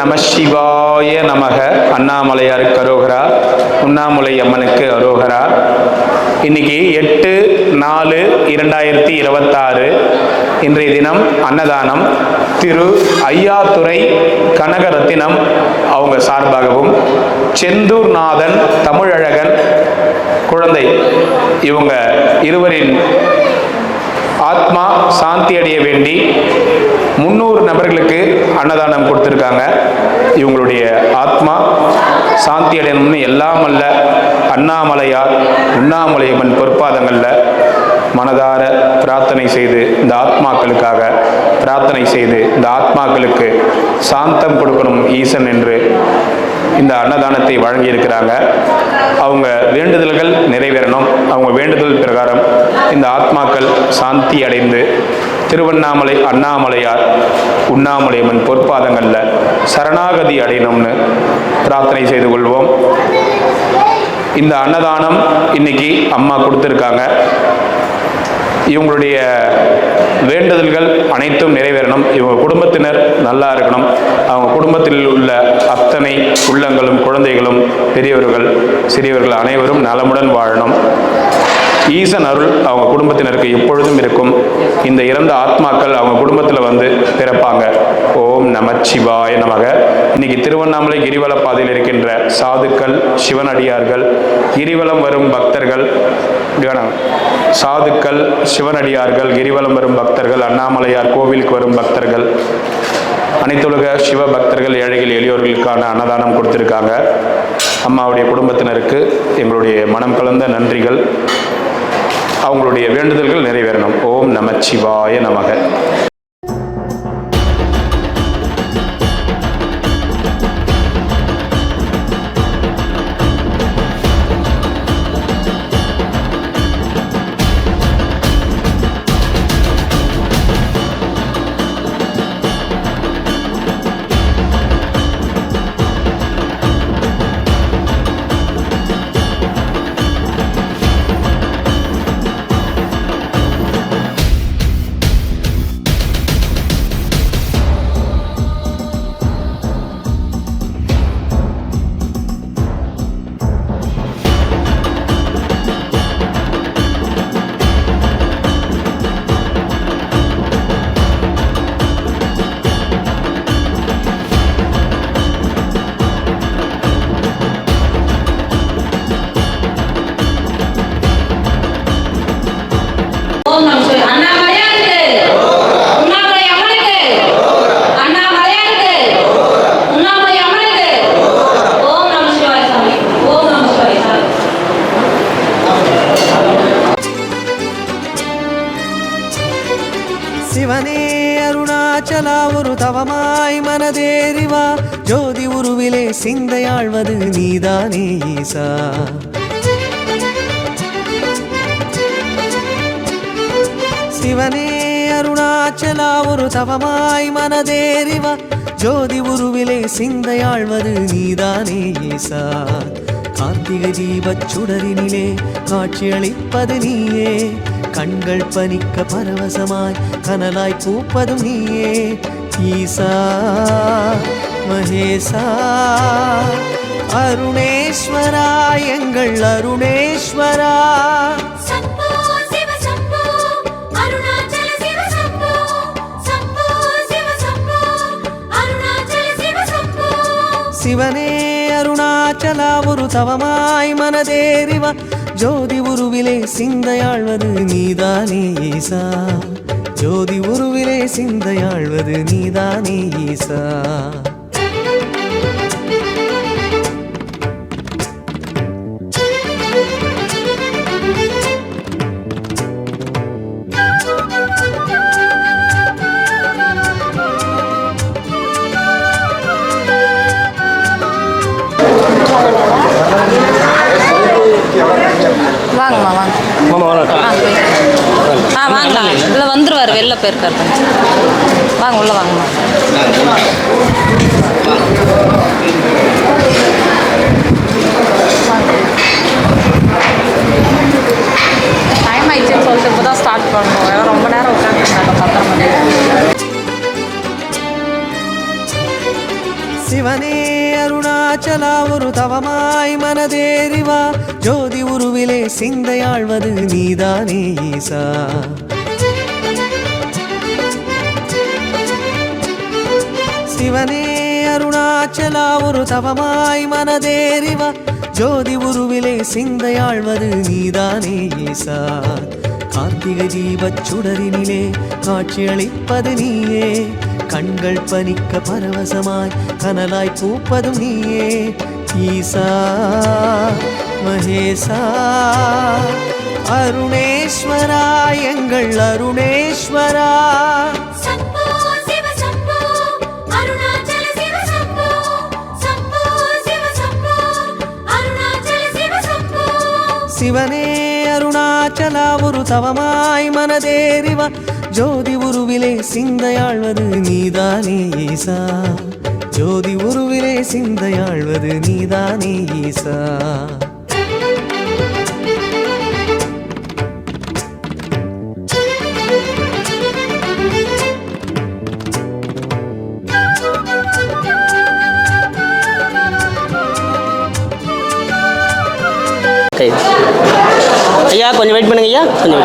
நம சிவாய நமக. அண்ணாமலையாருக்கு அரோகரா, உண்ணாமுலை அம்மனுக்கு அரோகரா. இன்னைக்கு 8/4/2026 இன்றைய தினம் அன்னதானம் திரு ஐயாத்துரை கனகரத்தினம் அவங்க சார்பாகவும், செந்தூர்நாதன் தமிழழகன் குழந்தை இவங்க இருவரின் ஆத்மா சாந்தி அடைய வேண்டி 300 நபர்களுக்கு அன்னதானம் கொடுத்துருக்காங்க. இவங்களுடைய ஆத்மா சாந்தி அடையணும்னு எல்லாம் அல்ல அண்ணாமலையார் உண்ணாமலையம்மன் பொற்பாதங்களில் மனதார பிரார்த்தனை செய்து, இந்த ஆத்மாக்களுக்காக பிரார்த்தனை செய்து, இந்த ஆத்மாக்களுக்கு சாந்தம் கொடுக்கணும் ஈசன் என்று இந்த அன்னதானத்தை வழங்கியிருக்கிறாங்க. அவங்க வேண்டுதல்கள் நிறைவேறணும். அவங்க வேண்டுதல் பிரகாரம் இந்த ஆத்மாக்கள் சாந்தி அடைந்து திருவண்ணாமலை அண்ணாமலையார் உண்ணாமலையம்மன் பொற்பாதங்களில் சரணாகதி அடையணும்னு பிரார்த்தனை செய்து கொள்வோம். இந்த அன்னதானம் இன்னைக்கு அம்மா கொடுத்துருக்காங்க. இவங்களுடைய வேண்டுதல்கள் அனைத்தும் நிறைவேறணும். இவங்க குடும்பத்தினர் நல்லா இருக்கணும். அவங்க குடும்பத்தில் உள்ள அத்தனை உள்ளங்களும் குழந்தைகளும் பெரியவர்கள் சிறியவர்கள் அனைவரும் நலமுடன் வாழணும். ஈசன் அருள் அவங்க குடும்பத்தினருக்கு எப்பொழுதும் இருக்கும். இந்த இறந்த ஆத்மாக்கள் அவங்க குடும்பத்தில் வந்து பிறப்பாங்க. ஓம் நமச்சிவாய நமக. இன்னைக்கு திருவண்ணாமலை கிரிவல பாதையில் இருக்கின்ற சாதுக்கள், சிவனடியார்கள், கிரிவலம் வரும் பக்தர்கள், சாதுக்கள், சிவனடியார்கள், கிரிவலம் வரும் பக்தர்கள், அண்ணாமலையார் கோவிலுக்கு வரும் பக்தர்கள், அனைத்துலக சிவ பக்தர்கள், ஏழைகள், எளியோர்களுக்கான அன்னதானம் கொடுத்துருக்காங்க. அம்மாவுடைய குடும்பத்தினருக்கு எங்களுடைய மனம் கலந்த நன்றிகள். அவங்களுடைய வேண்டுதல்கள் நிறைவேறணும். ஓம் நமச்சிவாய நமக. சிவனே அருணாச்சலா ஒரு தவமாய் மனதேறிவா, ஜோதி உருவிலே சிந்தையாழ்வது நீதானே ஈசா. சிவனே அருணாச்சலா ஒரு தவமாய் மனதேறிவா, ஜோதி உருவிலே சிந்தையாழ்வது நீதானே ஈசா. கார்த்திகை தீபச் சுடரினிலே காட்சியளிப்பது நீயே, கண்கள் பனிக்க பரவசமாய் கனலாய் பூப்பதும் நீயே. ஈசா மகேசா அருணேஸ்வரா எங்கள் அருணேஸ்வரா. சிவனே அருணாச்சலா ஒரு தவமாய் மனதேறிவா, ஜோதி உருவிலே சிந்தையாழ்வது நீதானே ஈசா. ஜோதி உருவிலே சிந்தையாழ்வது நீதானே ஈசா. வாங்கம்மா வாங்க. வாங்கலாம். இதில் வந்துடுவார், வெளில போயிருக்கார். வாங்க உள்ள வாங்கம்மா. டைம் ஆயிடுச்சுன்னு சொல்லிட்டு இப்போ தான் ஸ்டார்ட் பண்ணணும். ரொம்ப நேரம் உட்காந்துருந்தாங்க 10:30 மணி. சிவனே அருணாச்சலா ஒரு தவமாய் மனதேறிவா ஜோதி உருவிலே சிந்தையாழ்வது நீதானே ஈசா சிவனே அருணாச்சலா ஒரு தவமாய் மனதேறிவா ஜோதி உருவிலே சிந்தையாழ்வது நீதானே ஈசா கார்த்திகை தீபச் சுடரினிலே காட்சியளிப்பது நீயே கண்கள் பனிக்க பரவசமாய் கனலாய் பூப்பதும் நீயே ஈசா மகேசா அருணேஸ்வரா எங்கள் அருணேஸ்வரா சிவனே அருணாச்சலா ஒரு தவமாய் மனதேறிவா ஜோதி உருவிலே சிந்தையாழ்வது நீதானே ஈசா ஜோதி உருவிலே சிந்தையாழ்வது நீதானே ஈசா ஐயா கொஞ்சம் வெயிட் பண்ணுங்க ஐயா கொஞ்சம்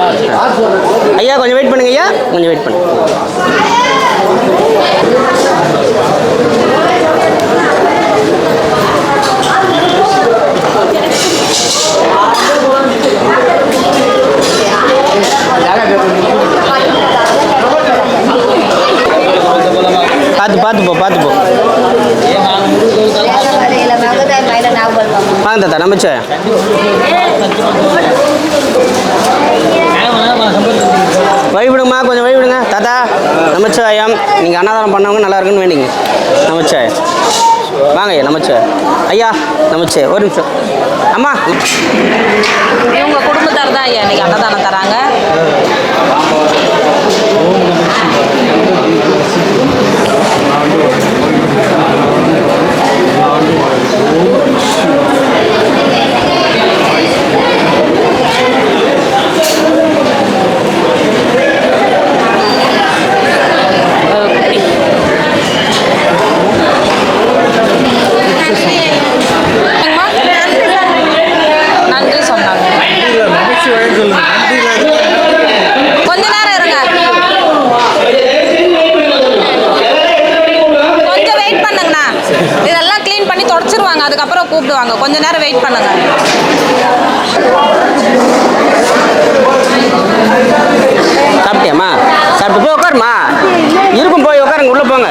ஐயா கொஞ்சம் வெயிட் பண்ணுங்க ஐயா கொஞ்சம் வெயிட் பண்ணுங்க பார்த்து போ வாங்க தாத்தா நம்பிச்சு வழிவிடுங்கம்மா கொஞ்சம் வழிவிடுங்க தாத்தா நமச்சிவாயம் நீங்கள் அன்னதானம் பண்ணவங்க நல்லா இருக்குன்னு வேண்டிங்க நமச்சிவாயம் வாங்க ஐயா நமச்சிவாயம் ஐயா நமச்சிவாயம் ஒரு நிமிஷம் அம்மா இவங்க குடும்பத்தார் தான் ஐயா இன்னைக்கு அன்னதானம் தராங்க. நன்றி சொன்னாங்க. கொஞ்ச நேரம் இருங்க, கொஞ்சம் வெயிட் பண்ணுங்கண்ணா. இதெல்லாம் க்ளீன் பண்ணி தொடச்சிருவாங்க, அதுக்கப்புறம் கூப்பிடுவாங்க. கொஞ்ச நேரம் வெயிட் பண்ணுங்க. சாப்பிட்டியாம்மா? சாப்பிட்டு போய் உட்காருமா. இருக்கும் போய் உட்காருங்க, உள்ளே போங்க.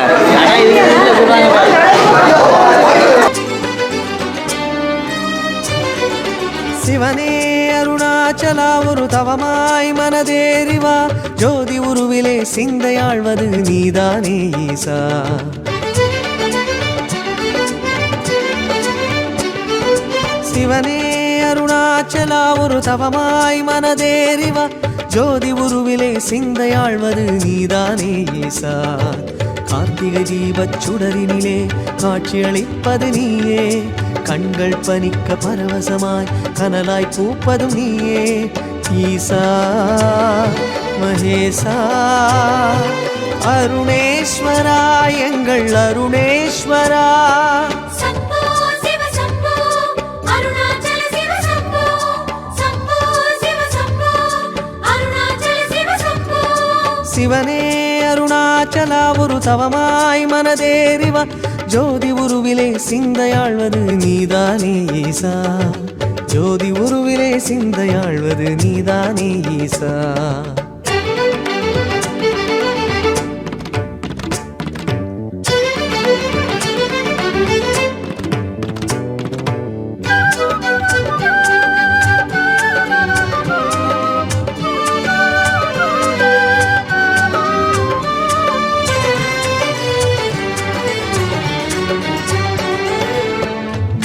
சிவனே அருணாச்சலா ஒரு தவமாய் மனதேறிவா ஜோதி உருவிலே சிந்தையாழ்வது நீதானே ஈசா சிவனே அருணாச்சலா ஒரு தவமாய் மனதேறிவா ஜோதி உருவிலே சிந்தையாழ்வது நீதானே ஈசா கார்த்திகை தீபச் சுடரினிலே காட்சியளிப்பது நீயே கண்கள் பனிக்க பரவசமாய் கனலாய் பூப்பதும் நீயே ஈசா மகேசா அருணேஸ்வரா எங்கள் அருணேஸ்வரா சிவனே அருணாச்சலா ஒரு தவமாய் மனதேறிவா ஜோதி உருவிலே சிந்தையாழ்வது நீதானே ஈசா ஜோதி உருவிலே சிந்தையாழ்வது நீதானே ஈசா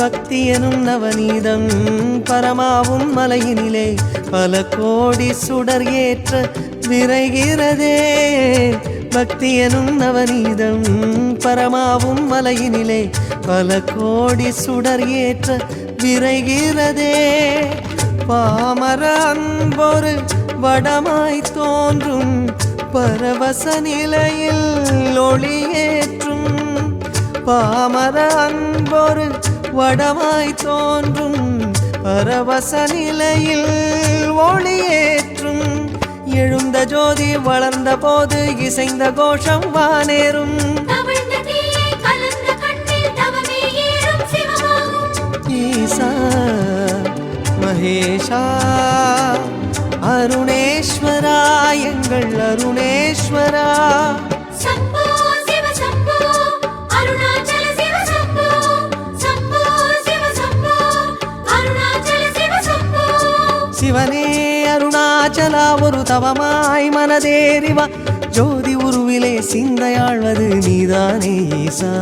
பக்தி எனும் நவநீதம் பரமாவும் மலையினிலே பல கோடி சுடர் ஏற்ற விரைகிறதே பக்தி எனும் நவநீதம் பரமாவும் மலையினிலே பல கோடி சுடர் ஏற்ற விரைகிறதே பாமர அன்பொரு வடமாய் தோன்றும் பரவச நிலையில் ஒளியேற்றும் பாமர அன்பொரு வடமாய் தோன்றும் பரவச நிலையில் ஒளியேற்றும் எழுந்த ஜோதி வளர்ந்த போது இசைந்த கோஷம் வானேறும் ஈசா மகேஷா அருணேஸ்வரா எங்கள் அருணேஸ்வரா சிவனே அருணாச்சலா ஒரு தவமாய் மனதேறிவா ஜோதி உருவிலே சிந்தையாழ்வது நீதானே ஈசா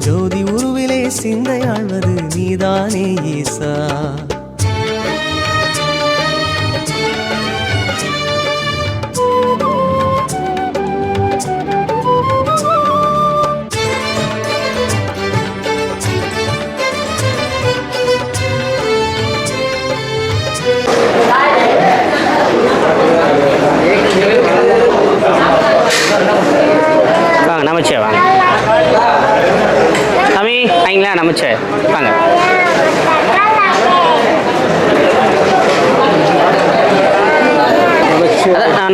ஜோதி உருவிலே சிந்தையாழ்வது நீதானே ஈசா வாங்க நமச்சே வாங்க சாமி வாங்களா நமச்சே வாங்க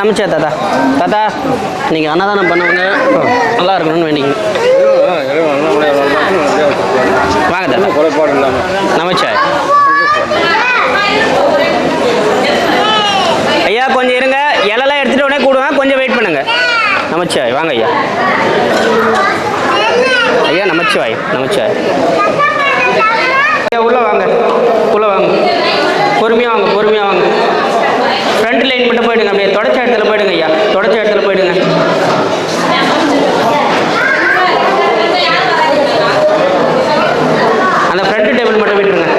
நமச்சே தாத்தா தாத்தா நீங்கள் அன்னதானம் பண்ணுவாங்க நல்லா இருக்கணும்னு வேண்டிங்க வாங்க தாத்தா குறைபாடு இல்லாமல் நமச்சே ஐயா கொஞ்சம் இருங்க இலெல்லாம் எடுத்துகிட்டு உடனே கூடுவேன் கொஞ்சம் வெயிட் பண்ணுங்க நமச்சிவாய் வாங்க ஐயா ஐயா நமச்சிவாய் நமச்சிவாய் ஐயா உள்ளே வாங்க பொறுமையாக வாங்க ஃப்ரண்ட் லைன் மட்டும் போயிடுங்க அப்படியே தொடச்ச இடத்துல போயிடுங்க ஐயா தொடச்ச இடத்துல போயிடுங்க அந்த ஃப்ரண்ட் டேபிள் மட்டும் விட்டுருங்க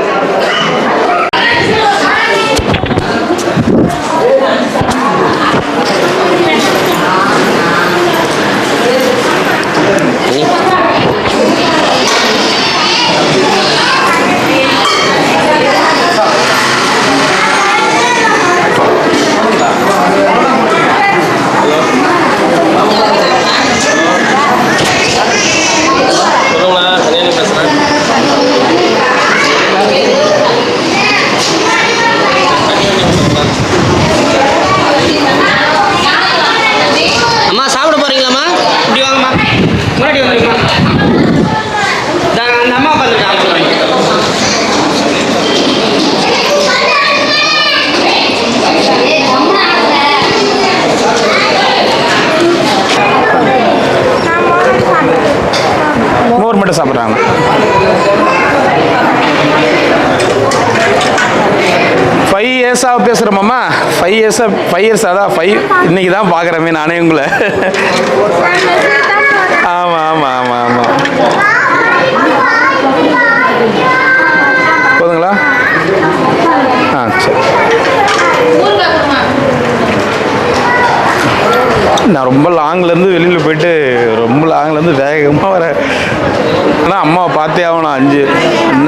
சாப்பிட்றாங்க. 5 இயர்ஸாக பேசுகிறோமாம்மா, 5 இயர்ஸ் அதான் 5 இன்னைக்கு தான் பார்க்குறமே நானே உங்களை. ஆமாம் ஆமாம் ஆமாம் ஆமாம் போதுங்களா? சரி. நான் ரொம்ப லாங்லேருந்து வெளியில் போயிட்டு ரொம்ப லாங்லேருந்து வேகமாக வர. ஆனால் அம்மாவை பார்த்தே ஆகணும்.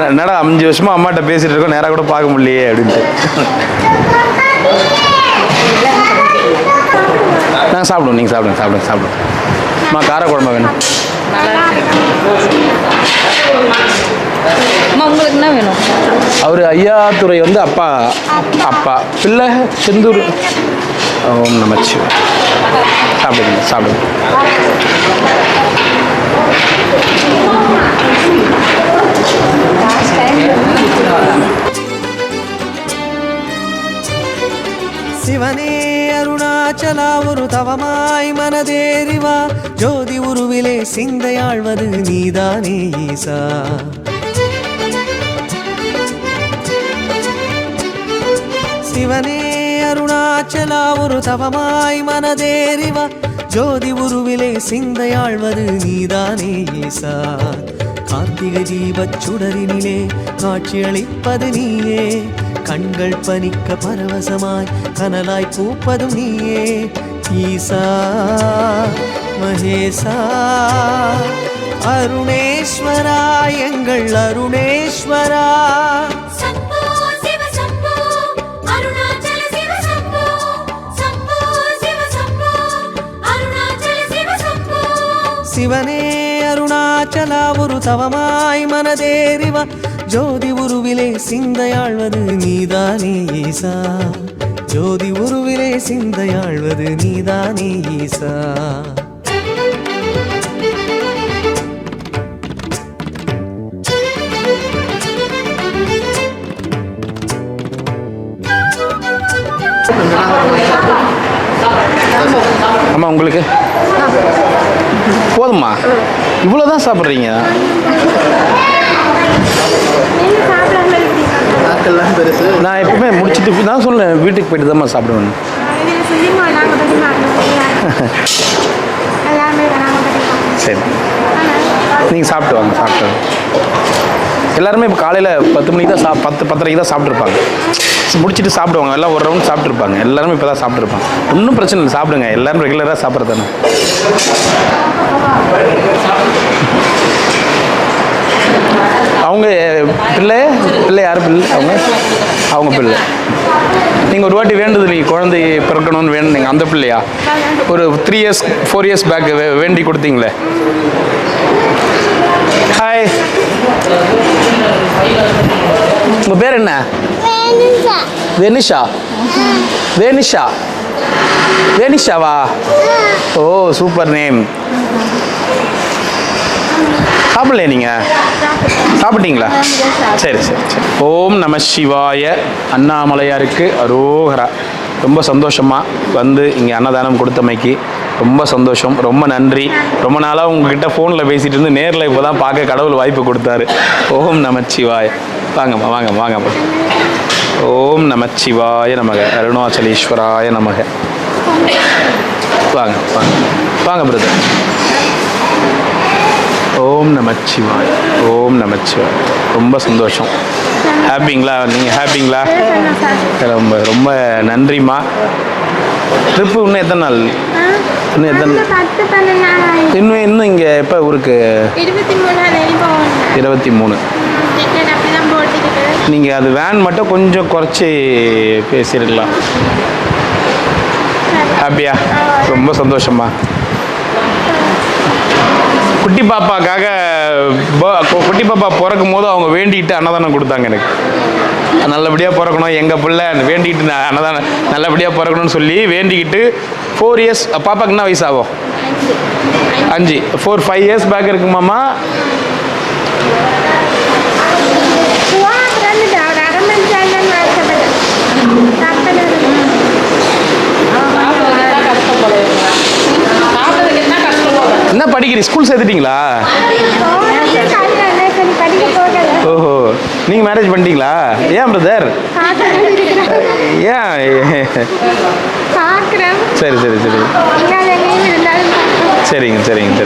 என்னடா 5 வருஷமாக அம்மாட்ட பேசிகிட்டு இருக்கோம், நேராக கூட பார்க்க முடியலையே அப்படின்ட்டு. நாங்கள் சாப்பிடுவோம், நீங்கள் சாப்பிடுங்க. அம்மா காரக்குழம்பு வேணும். உங்களுக்கு என்ன வேணும்? அவர் ஐயாத்துறை வந்து அப்பா பிள்ளை செந்தூர். ஓம் நமச்சிவாய. சாப்பிடுங்க. சிவனே அருணாச்சலா ஒரு தவமாய் மனதேறிவா, ஜோதி உருவிலே சிந்தையாழ்வது நீதானே ஈசா. சிவனே அருணாச்சலா ஒரு தவமாய் மனதேறிவா, ஜோதி உருவிலே சிந்தையாழ்வது நீதானே ஈசா. கார்த்திகை தீபச் சுடரினிலே காட்சியளிப்பது நீயே, கண்கள் பனிக்க பரவசமாய் கனலாய் பூப்பதும் நீயே. ஈசா மகேசா அருணேஸ்வரா எங்கள் அருணேஸ்வரா. சிவனே அருணாச்சல ஒரு தவமாய் மனதேறிவா ஜோதி உருவிலே சிந்தையாழ்வது நீதானே ஈசா ஜோதி உருவிலே சிந்தையாழ்வது நீதானே ஈசா அம்மா உங்களுக்கு போதுமா இவ்வளோதான் சாப்பிட்றீங்க நான் எப்பவுமே முடிச்சுட்டு நான் சொன்னேன் வீட்டுக்கு போயிட்டு தான் சாப்பிடுவேன் சரி நீங்கள் சாப்பிட்டு வாங்க சாப்பிட்டு எல்லாருமே இப்போ காலையில் 10 மணிக்கு தான் 10:30க்கு தான் சாப்பிட்ருப்பாங்க முடிச்சுட்டு சாப்பிடுவாங்க எல்லாம் ஒரு ரவுண்ட் சாப்பிட்ருப்பாங்க எல்லாருமே இப்போ தான் சாப்பிட்ருப்பாங்க ஒன்றும் பிரச்சனை இல்லை சாப்பிடுங்க எல்லாரும் ரெகுலராக சாப்பிட்றது தானே அவங்க பிள்ளை யார் பிள்ளை அவங்க பிள்ளை நீங்கள் ஒரு வாட்டி வேண்டுது நீங்கள் குழந்தை பிறக்கணும்னு வேண்டுங்க அந்த பிள்ளையா ஒரு 3 இயர்ஸ் 4 இயர்ஸ் பேக் வேண்டி கொடுத்தீங்களே ஹாய் உங்கள் பேர் என்ன வேனிஷாவா ஓ சூப்பர் நேம் சாப்பிடலையே நீங்கள் சாப்பிட்டீங்களா சரி சரி சரி ஓம் நம சிவாய அண்ணாமலையாருக்கு அரோகரா ரொம்ப சந்தோஷமாக வந்து இங்கே அன்னதானம் கொடுத்தமைக்கு ரொம்ப சந்தோஷம் ரொம்ப நன்றி ரொம்ப நாளாக உங்ககிட்ட ஃபோனில் பேசிகிட்டு இருந்து நேரில் இப்போ தான் பார்க்க கடவுள் வாய்ப்பு கொடுத்தாரு ஓம் நமச்சிவாய வாங்கம்மா வாங்கம்மா ஓம் நமச்சிவாய நமக அருணாச்சலேஸ்வராய நமக வாங்க பிரதர் ஓம் நமச்சிவாய ரொம்ப சந்தோஷம் ஹாப்பிங்களா நீங்கள் ஹாப்பிங்களா ரொம்ப ரொம்ப நன்றிம்மா ட்ரிப்பு இன்னும் எத்தனை நாள் இன்னும் இங்கே எப்போ ஊருக்கு 23 நீங்கள் அது வேன் மட்டும் கொஞ்சம் குறைச்சி பேசியிருக்கலாம் ஹாப்பியா ரொம்ப சந்தோஷமா குட்டி பாப்பாக்காக குட்டி பாப்பா பிறக்கும் போது அவங்க வேண்டிக்கிட்டு அன்னதானம் கொடுத்தாங்க எனக்கு நல்லபடியாக பிறக்கணும் எங்கள் பிள்ளை வேண்டிக்கிட்டு அன்னதானம் நல்லபடியாக பிறக்கணும்னு சொல்லி வேண்டிக்கிட்டு 4 இயர்ஸ் பாப்பாக்கு என்ன வயசு ஆகும் 5 இயர்ஸ் பேக் இருக்குமாம்மா என்ன படிக்கிறீங்க ஸ்கூல் சேர்த்துட்டீங்களா ஓஹோ நீங்கள் மேரேஜ் பண்ணிட்டீங்களா ஏன் பிரதர் ஏன் சரி சரிங்க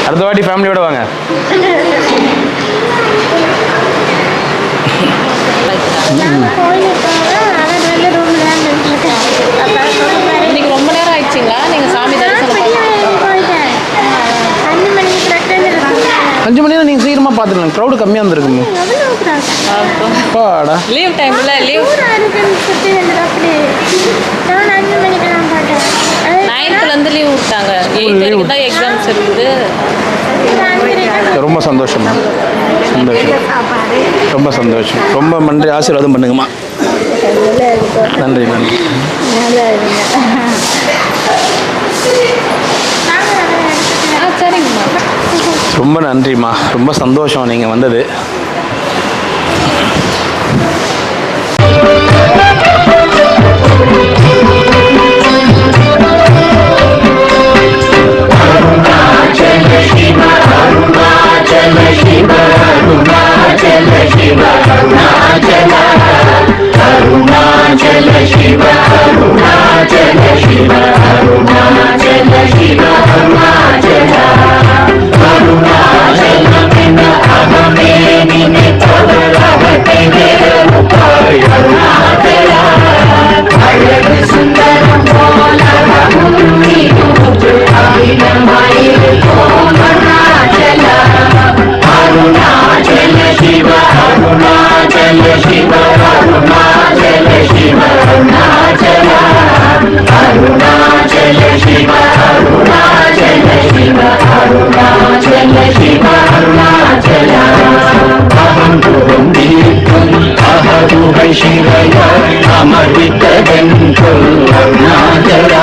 அடுத்த வாட்டி ஃபேமிலியோட வாங்க இன்னைக்கு ரொம்ப நேரம் ஆயிடுச்சுங்களா நீங்கள் சாமி தரிசனம் 5 மணி நேரம் நீங்கள் சீக்கிரமாக பார்த்துக்கலாம் க்ரௌடு கம்மியாக இருந்திருக்குங்க பாடா லீவ் டைமில் லீவ் 9th லீவ் விட்டாங்க 8 தான் எக்ஸாம்ஸ் இருக்குது ரொம்ப சந்தோஷம் ரொம்ப சந்தோஷம் ரொம்ப நன்றி ஆசீர்வாதம் பண்ணுங்கம்மா நன்றி சரிங்கம்மா ரொம்ப நன்றிம்மா ரொம்ப சந்தோஷம் நீங்கள் வந்தது Arunachala Shiva शिव अरुणाचल अहं तुहं दीप्तम् अहदुहै शिवय अमर्वितगन्तुम् अरुणाचल